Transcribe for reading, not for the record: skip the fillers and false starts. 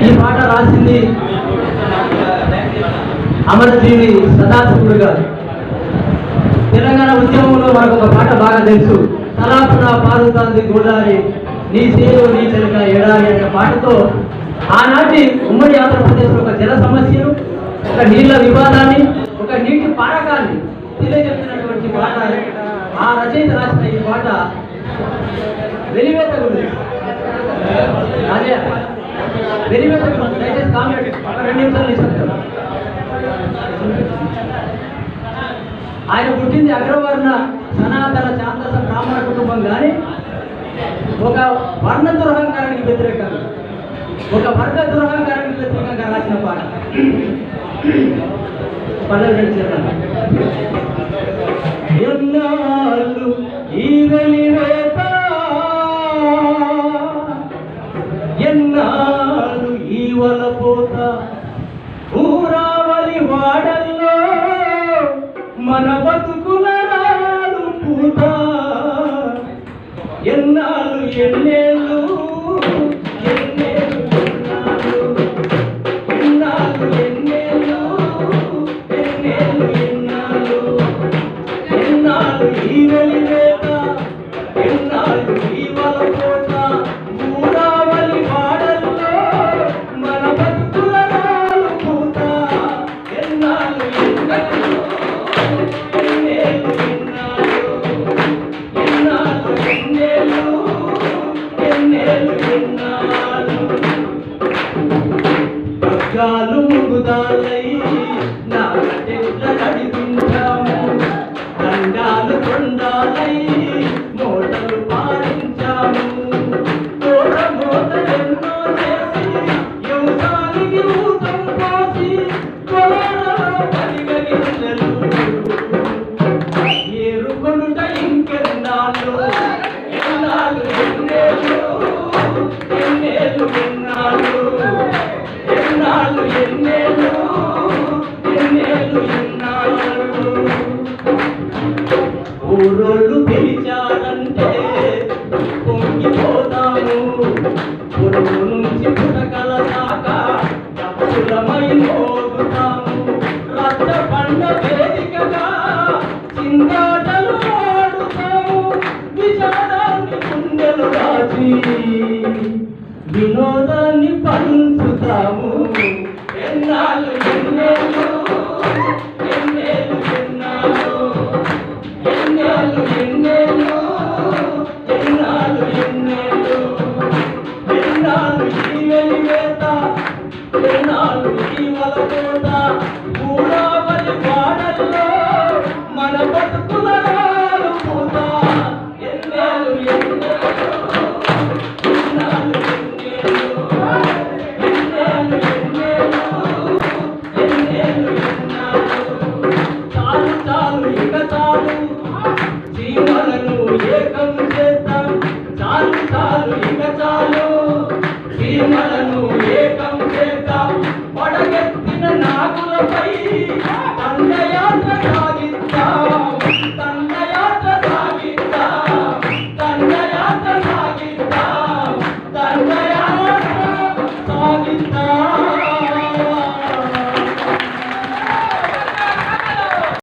ఈ పాట రాసింది అమరజీవి సదాశివుడు గారు. తెలంగాణ ఉద్యమంలో మనకు ఒక పాట బాగా తెలుసు, తలాపున పారుతాంది గోదావరి నీ సేవ నీ చెలక ఎడారి అనే పాటతో ఆనాటి ఉమ్మడి ఆంధ్రప్రదేశ్లో ఒక జల సమస్యను, ఒక నీళ్ల వివాదాన్ని, ఒక నీటి పారకాన్ని తెలియజెప్పినటువంటి పాట. ఆ రచయిత రాసిన ఈ పాట వెలివేత గురించి అదే వెలివేత గురించి దయచేసి కామెంట్ ఒక 2 నిమిషాలు ఇస్తాను. ఆయన పుట్టింది అగ్రవర్ణ సనాతన ఛాందస బ్రాహ్మణ కుటుంబం, కానీ ఒక వర్ణ దురహంకారానికి వ్యతిరేకంగా, ఒక వర్గ దురహంకారానికి వ్యతిరేకంగా రాసిన పాట. ఎన్నాళ్ళు ఈ వెలివేత, ఎన్నాళ్ళు ఈ వలపోత, ఊరావలి వాడల్లో మన బతుకుల రాలు పూత. ఎన్నాళ్ళు ఎన్నేళ్ళు ఎన్నేళ్ళు ఎన్నాళ్ళు ఎన్నేళ్ళు ఎన్నేళ్ళు ఎన్నాళ్ళు ఎన్నాళ్ళు ఈ వెలివేత, ఎన్నాళ్ళు ఈ వలపోత, ఊరావలి వాడల్లో మన బతుకుల రాలు పూత. ఎన్నాళ్ళు ఎన్నాళ్ళు వర్గాలు ముగుదాలై నా చెట్ల నడిపించాము, దండాలు కొండాలై మోటలు పాలించాము. తోట మోట ఎన్నో చేసి యువతానికి ఊతం పోసి కొలలో పరిగణించలు ఏరుకొనుట ఇంకెన్నాళ్ళు, ఎన్నాళ్ళు ఎన్నేళ్ళు ఎన్నేళ్ళు ఎన్నాళ్ళు ఎన్నాళ్ళు ఎన్నేళ్ళు ఎన్నేళ్ళు ఎన్నాళ్ళు. ఊరోళ్ళు పిలిచారంటే పొంగిపోతాము, పొరుగు నుంచి పుటకల దాకా డబ్బులమై మోగుతాము. రక్త పండ వేదికగా చిందాటలు ఆడుతాము, విచారాన్ని గుండెలు రాసి వినోదాన్ని పంచుతాము. ఎన్నాళ్ళు ఎన్నేళ్ళు ఎన్నేళ్ళు ఎన్నాళ్ళు ఎన్నేళ్ళు ఎన్నేళ్ళు ఎన్నాళ్ళు ఎన్నేళ్ళు ఎన్నాళ్ళు ఈ వెలివేత, ఎన్నాళ్ళు ఈ వలపోత, ఊరావలి వాడల్లో మన బతుకుల రాలు పూత. ఎన్నేళ్ళు ఎన్నేళ్ళు జీవనను ఏకం చేద్దాం, చాలు చాలు ఇక చాలు, జీవనను